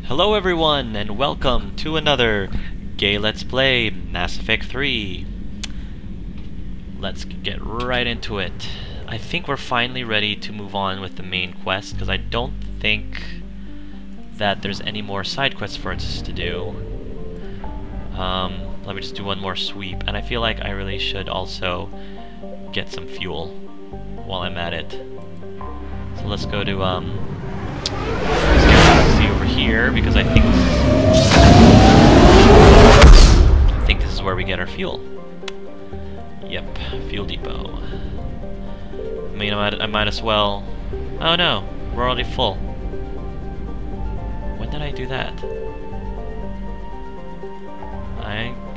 Hello everyone, and welcome to another gay Let's Play Mass Effect 3. Let's get right into it. I think we're finally ready to move on with the main quest, because I don't think that there's any more side quests for us to do. Let me just do one more sweep, and I feel like I really should also get some fuel while I'm at it. So let's go to, see over here, because I think this is where we get our fuel. Yep, fuel depot. I mean, I might as well... Oh no, we're already full. When did I do that?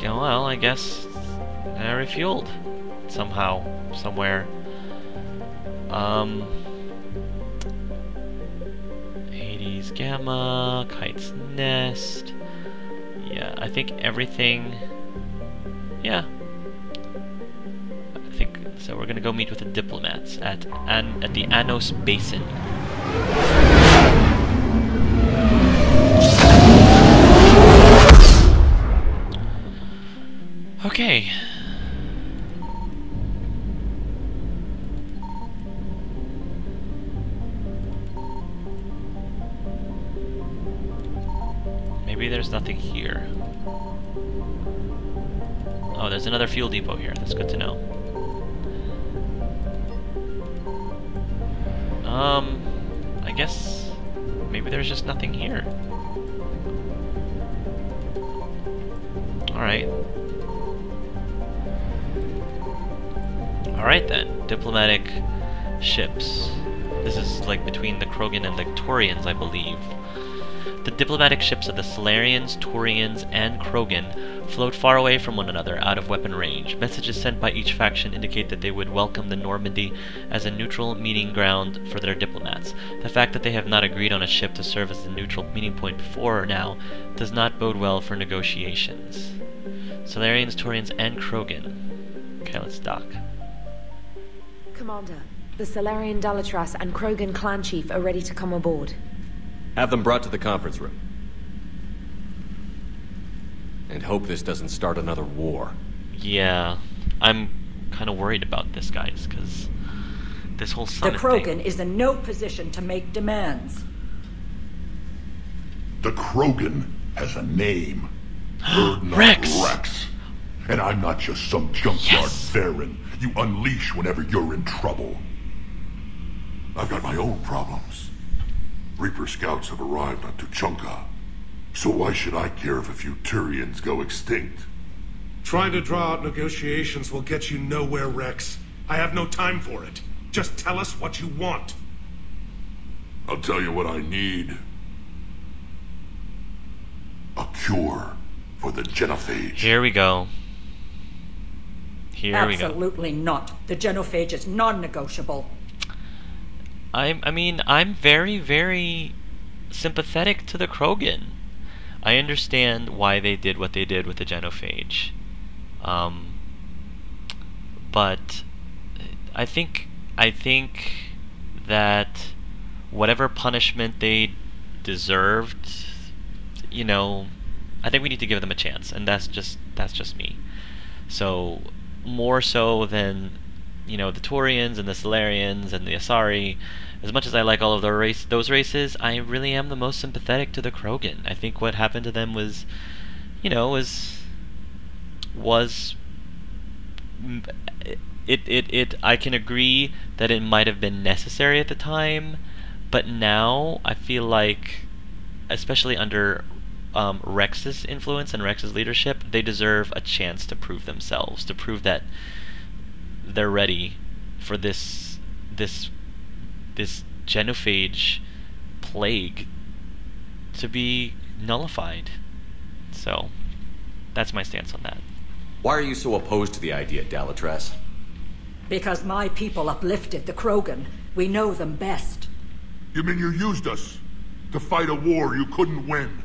Well, I guess I refueled somehow, somewhere. Hades Gamma, Kite's Nest. Yeah, I think everything. Yeah. I think so. We're gonna go meet with the diplomats at the Anos Basin. Okay. Maybe there's nothing here. Oh, there's another fuel depot here. That's good to know. I guess maybe there's just nothing here. Alright. Alright then. Diplomatic ships. This is like between the Krogan and the Torians, I believe. The diplomatic ships of the Salarians, Torians, and Krogan float far away from one another, out of weapon range. Messages sent by each faction indicate that they would welcome the Normandy as a neutral meeting ground for their diplomats. The fact that they have not agreed on a ship to serve as the neutral meeting point before now does not bode well for negotiations. Salarians, Torians, and Krogan. Okay, let's dock. Commander, the Salarian Dalatras and Krogan clan chief are ready to come aboard. Have them brought to the conference room. And hope this doesn't start another war. Yeah, I'm kind of worried about this, guys, because this whole summit The Krogan thing. is in no position to make demands. The Krogan has a name. Rex! And I'm not just some junkyard Yes. Baron you unleash whenever you're in trouble. I've got my own problems. Reaper scouts have arrived on Tuchanka. So why should I care if a few Turians go extinct? Trying to draw out negotiations will get you nowhere, Rex. I have no time for it. Just tell us what you want. I'll tell you what I need. A cure for the genophage. Here we go. Here we go. Absolutely not. The genophage is non-negotiable. I mean, I'm very, very sympathetic to the Krogan. I understand why they did what they did with the genophage. But I think that whatever punishment they deserved, you know, I think we need to give them a chance, and that's just me. So more so than, you know, the Torians and the Salarians and the Asari, as much as I like all of those races, I really am the most sympathetic to the Krogan. I think what happened to them was, you know, I can agree that it might have been necessary at the time, but now I feel like, especially under Rex's influence and Rex's leadership, they deserve a chance to prove themselves, to prove that they're ready for this genophage plague to be nullified. So that's my stance on that. Why are you so opposed to the idea, Dalatras? Because my people uplifted the Krogan. We know them best. You mean you used us to fight a war you couldn't win?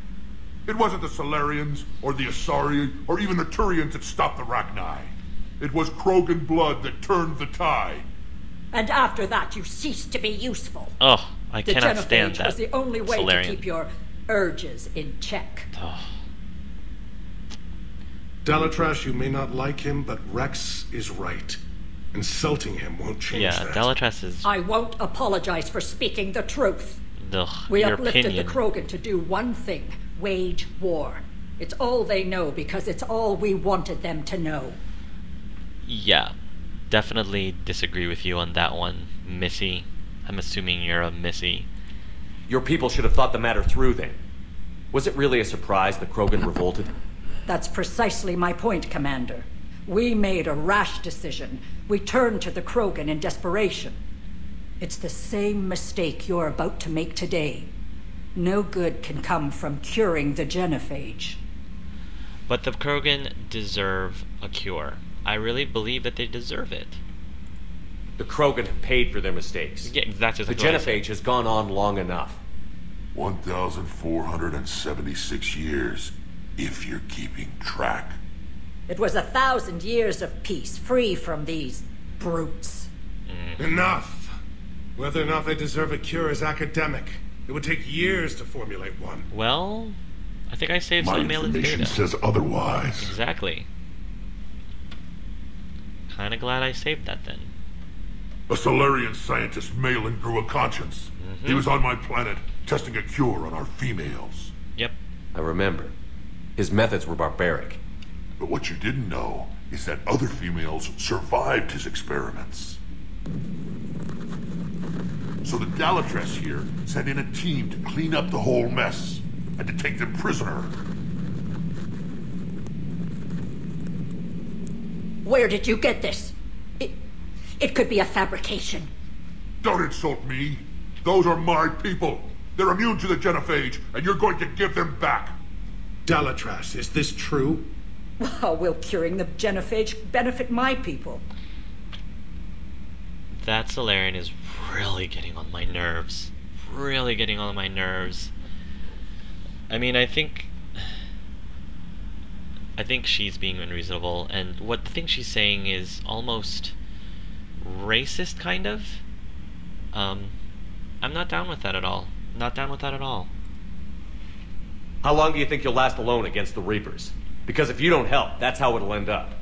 It wasn't the Salarians, or the Asari, or even the Turians that stopped the Rachni. It was Krogan blood that turned the tide. And after that, you ceased to be useful. Oh, I cannot stand The genophage that. was the only way Salarian. to keep your urges in check. Oh, Dalatrass, you may not like him, but Rex is right. Insulting him won't change yeah, that. Dalatrass is... I won't apologize for speaking the truth. Ugh, We your uplifted opinion. the Krogan to do one thing, wage war. It's all they know because it's all we wanted them to know. Yeah, definitely disagree with you on that one, Missy. I'm assuming you're a Missy. Your people should have thought the matter through then. Was it really a surprise the Krogan revolted? That's precisely my point, Commander. We made a rash decision. We turned to the Krogan in desperation. It's the same mistake you're about to make today. No good can come from curing the genophage. But the Krogan deserve a cure. I really believe that they deserve it. The Krogan have paid for their mistakes. Yeah, that's The exactly what I said. genophage has gone on long enough. 1,476 years, if you're keeping track. It was 1,000 years of peace, free from these brutes. Enough! Whether or not they deserve a cure is academic. It would take years to formulate one. Well, I think I saved My some mail-in information data. says otherwise. Exactly. Kinda glad I saved that then. A Salarian scientist, Malin, grew a conscience. He was on my planet, testing a cure on our females. Yep. I remember. His methods were barbaric. But what you didn't know is that other females survived his experiments. So the Dalatrass here sent in a team to clean up the whole mess and to take them prisoner. Where did you get this? It could be a fabrication. Don't insult me. Those are my people. They're immune to the genophage, and you're going to give them back. Dalatrass, is this true? How will curing the genophage benefit my people? That Salarian is really getting on my nerves. Really getting on my nerves. I mean, I think she's being unreasonable, and what the thing she's saying is almost racist, kind of. I'm not down with that at all. Not down with that at all. How long do you think you'll last alone against the Reapers? Because if you don't help, that's how it'll end up.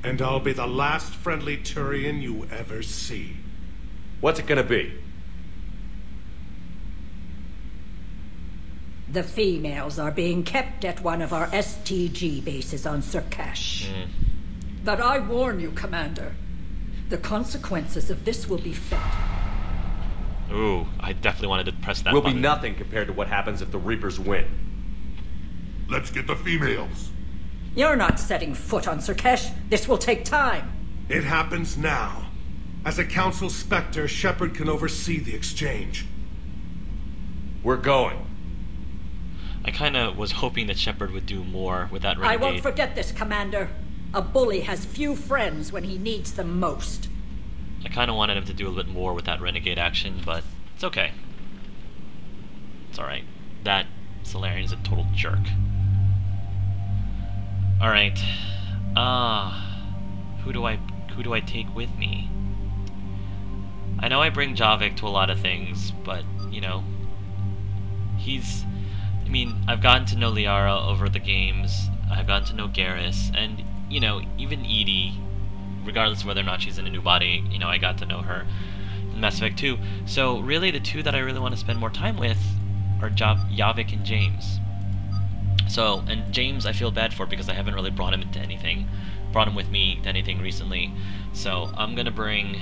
And I'll be the last friendly Turian you ever see. What's it gonna be? The females are being kept at one of our STG bases on Surkash. But I warn you, Commander, the consequences of this will be felt. Ooh, I definitely wanted to press that Will button. be nothing compared to what happens if the Reapers win. Let's get the females. You're not setting foot on Surkash. This will take time. It happens now. As a Council Spectre, Shepard can oversee the exchange. We're going. I kinda was hoping that Shepard would do more with that I renegade. won't forget this, Commander. A bully has few friends when he needs them most. I kinda wanted him to do a little bit more with that renegade action, but it's okay. It's alright. That Salarian is a total jerk. Alright. Who do I take with me? I know I bring Javik to a lot of things, but, you know, I mean, I've gotten to know Liara over the games, I've gotten to know Garrus, and, you know, even Edie, regardless of whether or not she's in a new body, you know, I got to know her in Mass Effect 2. So, really, the two that I really want to spend more time with are Javik and James. So, and James I feel bad for because I haven't really brought him with me to anything recently. So, I'm gonna bring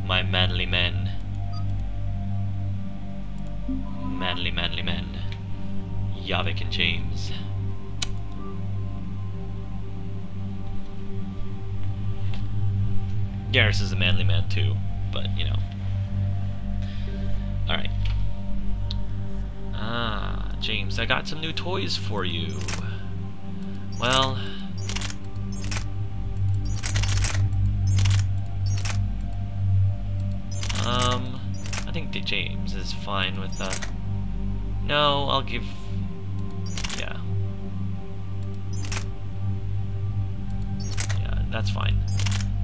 my manly men. Manly men. Javik and James. Garrus is a manly man too, but you know. Alright. James, I got some new toys for you. Well, I think that James is fine with that. No, I'll give... Yeah. Yeah, that's fine.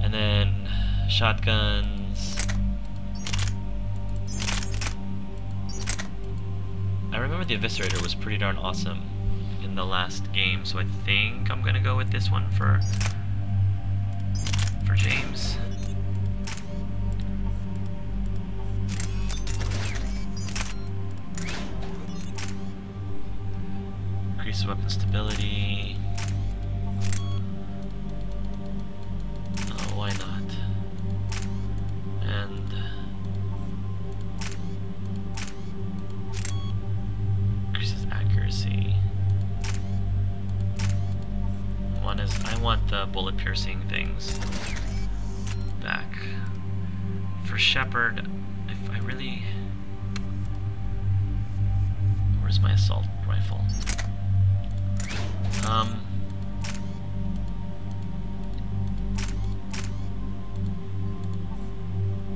And then... shotguns... with the Eviscerator was pretty darn awesome in the last game, so I think I'm gonna go with this one for James. Increase weapon stability. Oh, why not? And increases accuracy. One is I want the bullet piercing things back. For Shepard, if I really... Where's my assault rifle?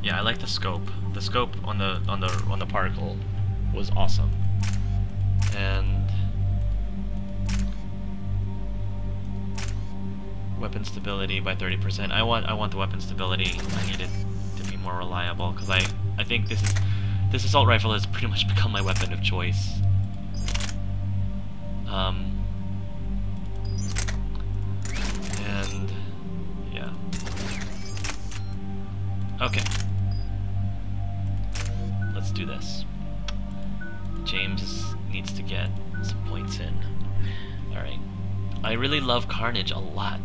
Yeah, I like the scope. The scope on the particle was awesome. And weapon stability by 30%. I want the weapon stability. I need it to be more reliable because I think this assault rifle has pretty much become my weapon of choice. And yeah. Okay. Let's do this. James needs to get some points in. Alright. I really love Carnage a lot.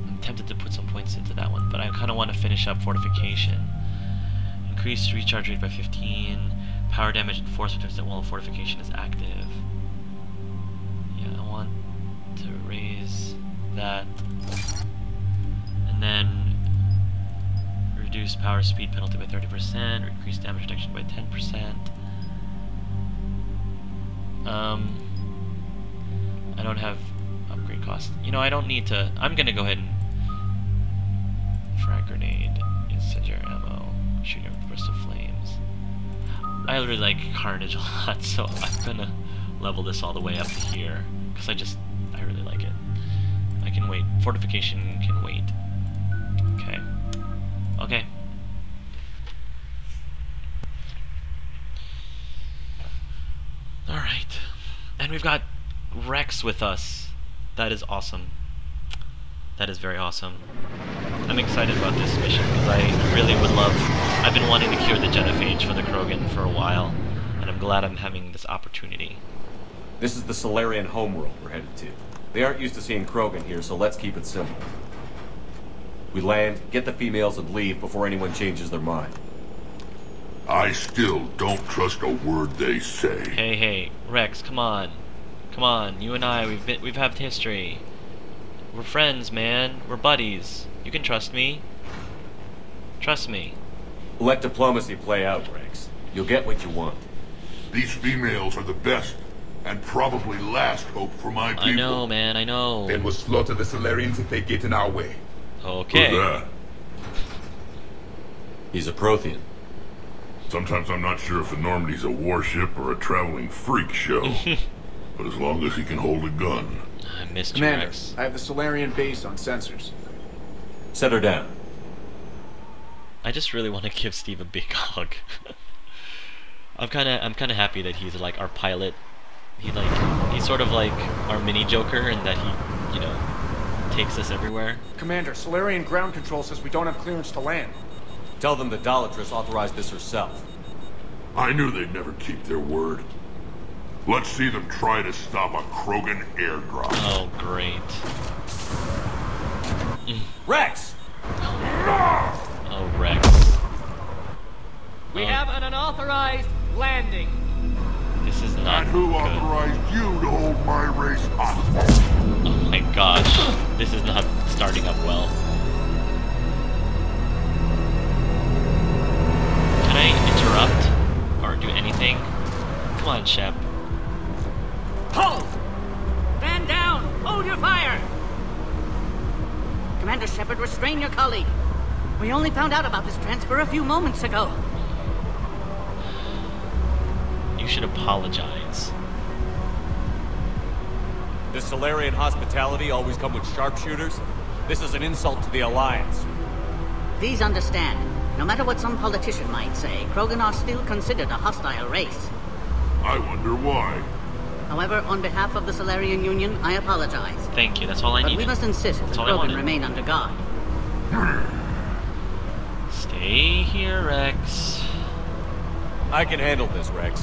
I'm tempted to put some points into that one, but I kind of want to finish up Fortification. Increase recharge rate by 15. Power damage and force % while Fortification is active. Yeah, I want to raise that. And then reduce power speed penalty by 30%, increase damage reduction by 10%. I don't have upgrade cost. You know, I don't need to. I'm gonna go ahead and frag grenade, incendiary ammo, shooting with burst of flames. I really like Carnage a lot, so I'm gonna level this all the way up to here because I really like it. I can wait. Fortification can wait. Okay. Okay. Alright. And we've got Rex with us. That is awesome. That is very awesome. I'm excited about this mission because I really would love... I've been wanting to cure the genophage for the Krogan for a while, and I'm glad I'm having this opportunity. This is the Salarian homeworld we're headed to. They aren't used to seeing Krogan here, so let's keep it simple. We land, get the females, and leave before anyone changes their mind. I still don't trust a word they say. Hey, Rex, come on. Come on, you and I, we've had history. We're friends, man. We're buddies. You can trust me. Trust me. Let diplomacy play out, Rex. You'll get what you want. These females are the best, and probably last hope for my people. I know, man, I know. Then we'll slaughter the Salarians if they get in our way. Okay. Who's that? He's a Prothean. Sometimes I'm not sure if the Normandy's a warship or a traveling freak show. But as long as he can hold a gun. I missed you, Commander, Rex. I have the Salarian base on sensors. Set her down. I just really want to give Steve a big hug. I'm kind of happy that he's like our pilot. He's sort of like our mini Joker, and that he, you know, takes us everywhere. Commander, Salarian ground control says we don't have clearance to land. Tell them the Dolatress authorized this herself. I knew they'd never keep their word. Let's see them try to stop a Krogan airdrop. Oh, great. Rex! Oh, Rex. We have an unauthorized landing. This is not And who good. authorized you to hold my race hostage? Oh my gosh. This is not starting up well. Can I interrupt? Or do anything? Come on, Shep. Hold! Stand down! Hold your fire! Commander Shepard, restrain your colleague. We only found out about this transfer a few moments ago. You should apologize. Does Salarian hospitality always come with sharpshooters? This is an insult to the Alliance. Please understand, no matter what some politician might say, Krogan are still considered a hostile race. I wonder why. However, on behalf of the Salarian Union, I apologize. Thank you, that's all I But need. we must insist that all I Krogan wanted. remain under guard. Stay here, Rex. I can handle this, Rex.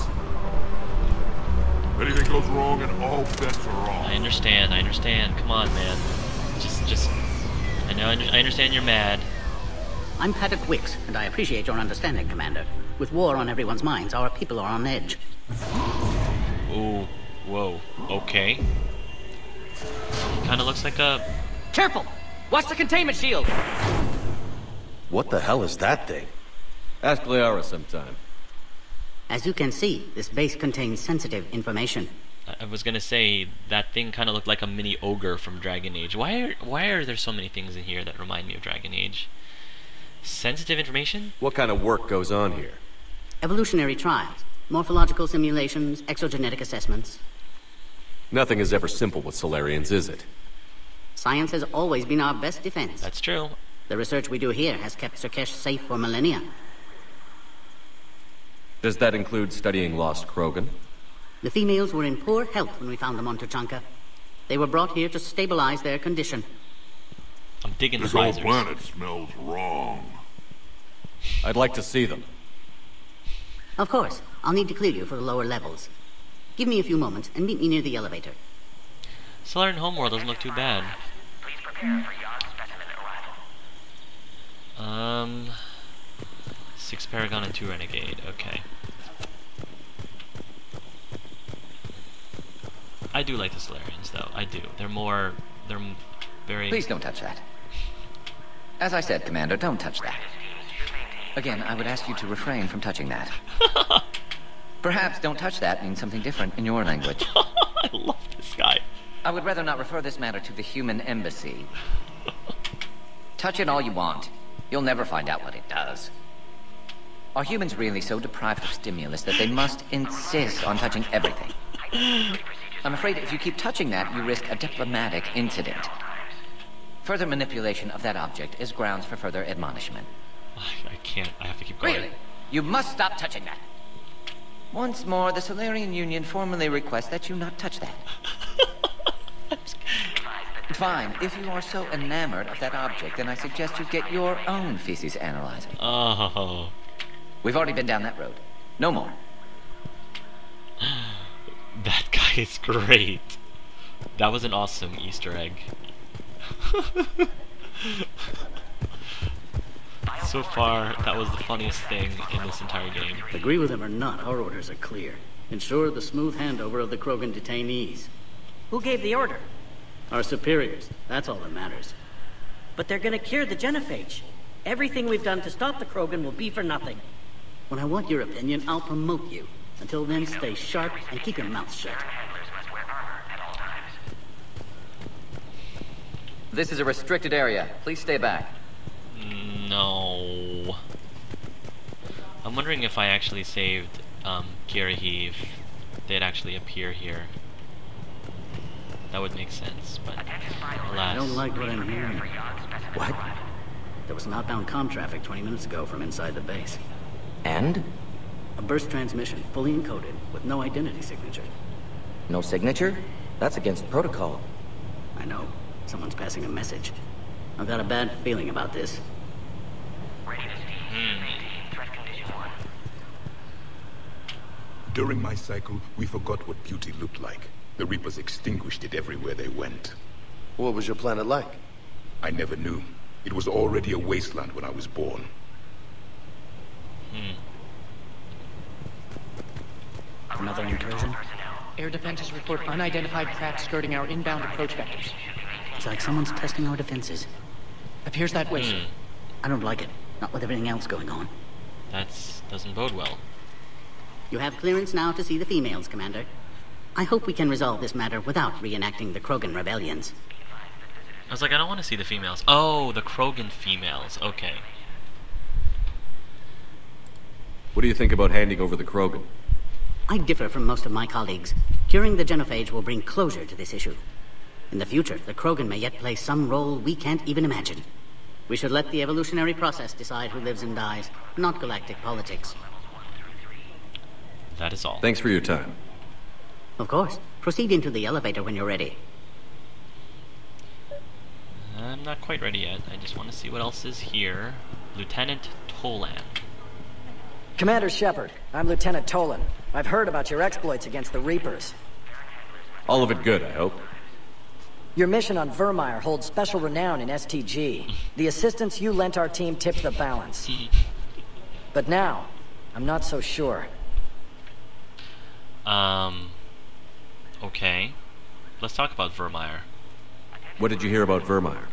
If anything goes wrong, and all bets are off. I understand. Come on, man. Just... I understand you're mad. I'm Paddock Wicks, and I appreciate your understanding, Commander. With war on everyone's minds, our people are on edge. Ooh, whoa, okay. Kinda looks like a... Careful! Watch the containment shield! What the hell is that thing? Ask Liara sometime. As you can see, this base contains sensitive information. I was gonna say, that thing kinda looked like a mini ogre from Dragon Age. Why are there so many things in here that remind me of Dragon Age? Sensitive information? What kind of work goes on here? Evolutionary trials, morphological simulations, exogenetic assessments. Nothing is ever simple with Salarians, is it? Science has always been our best defense. That's true. The research we do here has kept Sirkesh safe for millennia. Does that include studying lost Krogan? The females were in poor health when we found them on Tuchanka. They were brought here to stabilize their condition. I'm digging the This whole visors. planet smells wrong. I'd like to see them. Of course, I'll need to clear you for the lower levels. Give me a few moments and meet me near the elevator. Salarian homeworld doesn't look too bad. Please prepare for yacht specimen arrival. 6 Paragon and 2 Renegade, okay. I do like the Salarians, though. I do. They're very... Please don't touch that. As I said, Commander, don't touch that. Again, I would ask you to refrain from touching that. Perhaps don't touch that means something different in your language. I love this guy. I would rather not refer this matter to the human embassy. Touch it all you want. You'll never find out what it does. Are humans really so deprived of stimulus that they must insist on touching everything? I'm afraid if you keep touching that, you risk a diplomatic incident. Further manipulation of that object is grounds for further admonishment. I can't. I have to keep going. Really? You must stop touching that. Once more, the Salarian Union formally requests that you not touch that. Fine. If you are so enamored of that object, then I suggest you get your own feces analyzer. Oh. We've already been down that road. No more. That guy is great. That was an awesome Easter egg. So far, that was the funniest thing in this entire game. Agree with him or not, our orders are clear. Ensure the smooth handover of the Krogan detainees. Who gave the order? Our superiors. That's all that matters. But they're gonna cure the genophage. Everything we've done to stop the Krogan will be for nothing. When I want your opinion, I'll promote you. Until then, stay sharp and keep your mouth shut. This is a restricted area. Please stay back. No. I'm wondering if I actually saved Girahim, they'd actually appear here. That would make sense, but alas. I don't like what I'm hearing. What? There was some outbound comm traffic 20 minutes ago from inside the base. And? A burst transmission, fully encoded, with no identity signature. No signature? That's against protocol. I know. Someone's passing a message. I've got a bad feeling about this. During my cycle, we forgot what beauty looked like. The Reapers extinguished it everywhere they went. What was your planet like? I never knew. It was already a wasteland when I was born. Another incursion? Air defenses report unidentified craft skirting our inbound approach vectors. It's like someone's testing our defenses. Appears that way, sir. I don't like it. Not with everything else going on. Doesn't bode well. You have clearance now to see the females, Commander. I hope we can resolve this matter without reenacting the Krogan rebellions. I was like, I don't want to see the females. Oh, the Krogan females. Okay. What do you think about handing over the Krogan? I differ from most of my colleagues. Curing the genophage will bring closure to this issue. In the future, the Krogan may yet play some role we can't even imagine. We should let the evolutionary process decide who lives and dies, not galactic politics. That is all. Thanks for your time. Of course. Proceed into the elevator when you're ready. I'm not quite ready yet. I just want to see what else is here. Lieutenant Tolan. Commander Shepard, I'm Lieutenant Tolan. I've heard about your exploits against the Reapers. All of it good, I hope. Your mission on Vermeer holds special renown in STG. The assistance you lent our team tipped the balance. But now, I'm not so sure. Okay. Let's talk about Vermeer. What did you hear about Vermeer?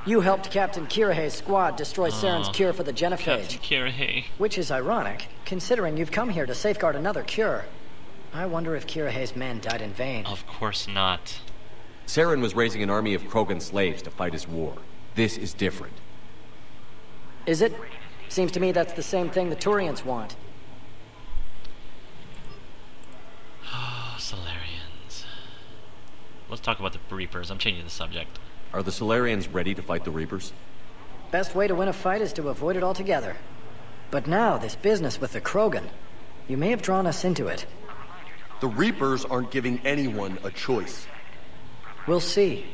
You helped Captain Kirihei's squad destroy Saren's cure for the genophage. Captain Kirihei. Which is ironic, considering you've come here to safeguard another cure. I wonder if Kirihei's men died in vain. Of course not. Saren was raising an army of Krogan slaves to fight his war. This is different. Is it? Seems to me that's the same thing the Turians want. Salarians. Let's talk about the Reapers. I'm changing the subject. Are the Salarians ready to fight the Reapers? Best way to win a fight is to avoid it altogether. But now, this business with the Krogan, you may have drawn us into it. The Reapers aren't giving anyone a choice. We'll see.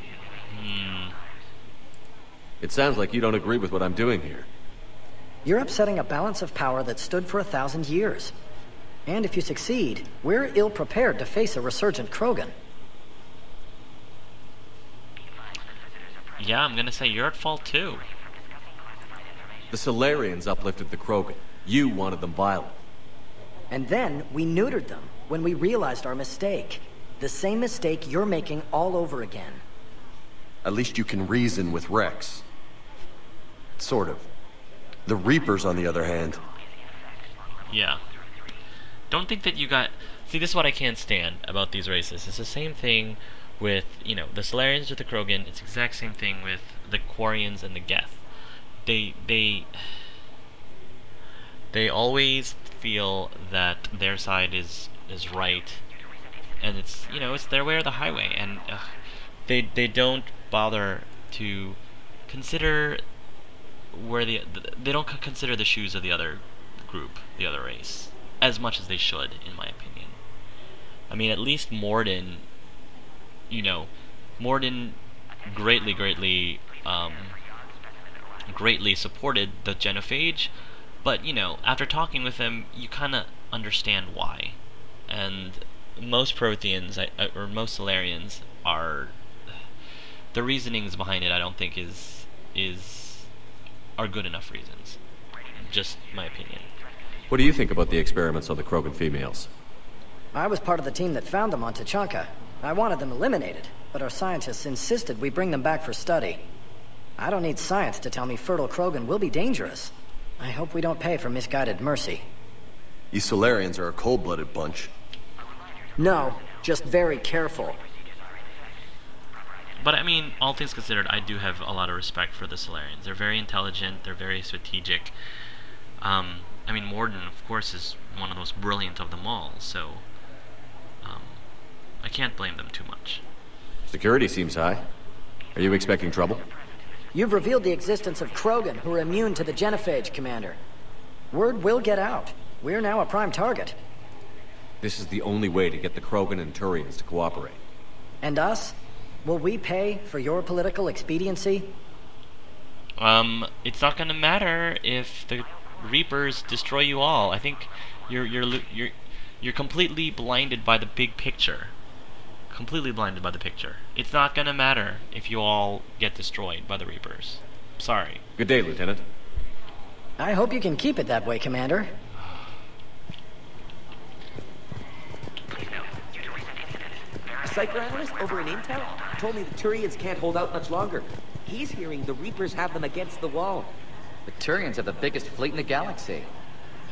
It sounds like you don't agree with what I'm doing here. You're upsetting a balance of power that stood for 1,000 years. And if you succeed, we're ill-prepared to face a resurgent Krogan. Yeah, I'm gonna say you're at fault too. The Salarians uplifted the Krogan. You wanted them violent. And then we neutered them when we realized our mistake. The same mistake you're making all over again. At least you can reason with Rex. Sort of. The Reapers, on the other hand... Yeah. Don't think that you got... See, this is what I can't stand about these races. It's the same thing with, you know, the Salarians with the Krogan. It's the exact same thing with the Quarians and the Geth. They always feel that their side is right, and it's, you know, it's their way or the highway, and they don't bother to consider where they don't consider the shoes of the other group, the other race, as much as they should, in my opinion. I mean, at least Morden, you know, Morden greatly supported the genophage, but, you know, after talking with him, you kind of understand why. And most Protheans, or most Salarians, are... The reasonings behind it, I don't think, are good enough reasons. Just my opinion. What do you think about the experiments on the Krogan females? I was part of the team that found them on Tuchanka. I wanted them eliminated, but our scientists insisted we bring them back for study. I don't need science to tell me fertile Krogan will be dangerous. I hope we don't pay for misguided mercy. You Salarians are a cold-blooded bunch. No, just very careful. But I mean, all things considered, I do have a lot of respect for the Salarians. They're very intelligent, they're very strategic. I mean, Morden, of course, is one of the most brilliant of them all, so... I can't blame them too much. Security seems high. Are you expecting trouble? You've revealed the existence of Krogan who are immune to the genophage, Commander. Word will get out. We're now a prime target. This is the only way to get the Krogan and Turians to cooperate. And us? Will we pay for your political expediency? It's not gonna matter if the Reapers destroy you all. I think you're completely blinded by the big picture. Completely blinded by the picture. It's not gonna matter if you all get destroyed by the Reapers. Sorry. Good day, Lieutenant. I hope you can keep it that way, Commander. A psycho analyst over in Intel told me the Turians can't hold out much longer. He's hearing the Reapers have them against the wall. The Turians have the biggest fleet in the galaxy.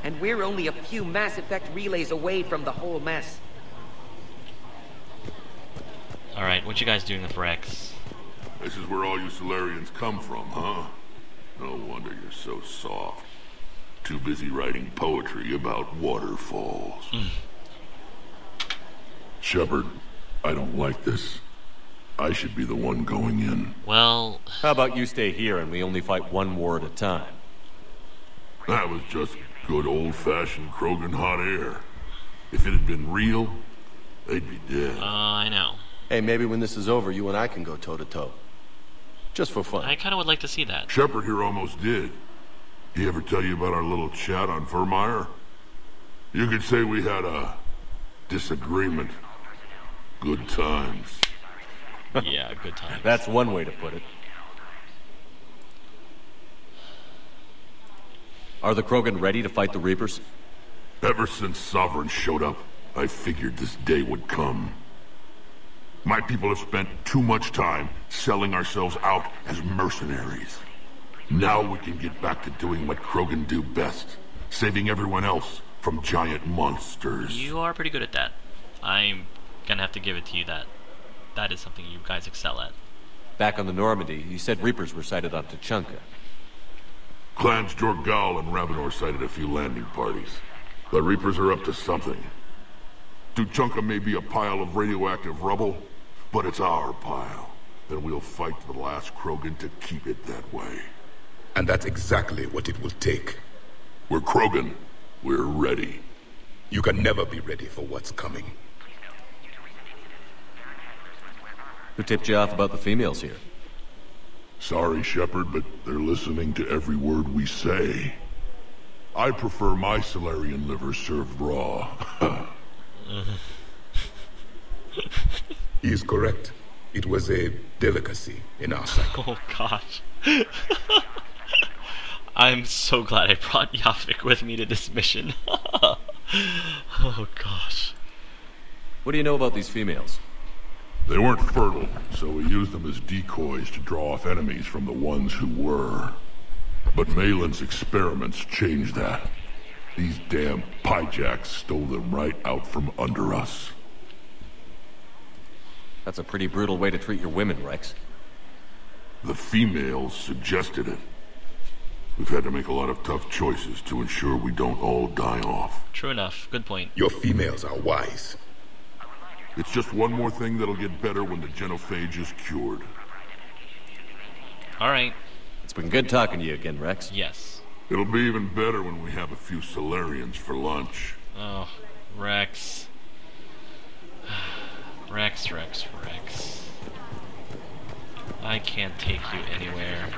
And we're only a few Mass Effect relays away from the whole mess. Alright, what you guys doing with Rex? This is where all you Salarians come from, huh? No wonder you're so soft. Too busy writing poetry about waterfalls. Shepard, I don't like this. I should be the one going in. Well... How about you stay here and we only fight one war at a time? That was just good old-fashioned Krogan hot air. If it had been real, they'd be dead. I know. Hey, maybe when this is over, you and I can go toe-to-toe. Just for fun. I kind of would like to see that. Shepard here almost did. He ever tell you about our little chat on Vermeer? You could say we had a disagreement. Good times. Yeah, good times. That's one way to put it. Are the Krogan ready to fight the Reapers? Ever since Sovereign showed up, I figured this day would come. My people have spent too much time selling ourselves out as mercenaries. Now we can get back to doing what Krogan do best, saving everyone else from giant monsters. You are pretty good at that. I'm gonna have to give it to you that that is something you guys excel at. Back on the Normandy, you said Reapers were sighted on Tuchanka. Clans Jorgal and Ravenor sighted a few landing parties. The Reapers are up to something. Tuchanka may be a pile of radioactive rubble, but it's our pile. And we'll fight to the last Krogan to keep it that way. And that's exactly what it will take. We're Krogan. We're ready. You can never be ready for what's coming. Who tipped you off about the females here? Sorry, Shepard, but they're listening to every word we say. I prefer my Salarian liver served raw. He is correct. It was a delicacy in our cycle. Oh gosh. I'm so glad I brought Yafik with me to this mission. Oh gosh. What do you know about these females? They weren't fertile, so we used them as decoys to draw off enemies from the ones who were. But Malin's experiments changed that. These damn pyjacks stole them right out from under us. That's a pretty brutal way to treat your women, Rex. The females suggested it. We've had to make a lot of tough choices to ensure we don't all die off. True enough. Good point. Your females are wise. It's just one more thing that'll get better when the genophage is cured. Alright. It's been good talking to you again, Rex. Yes. It'll be even better when we have a few Salarians for lunch. Oh, Rex. Rex. I can't take you anywhere.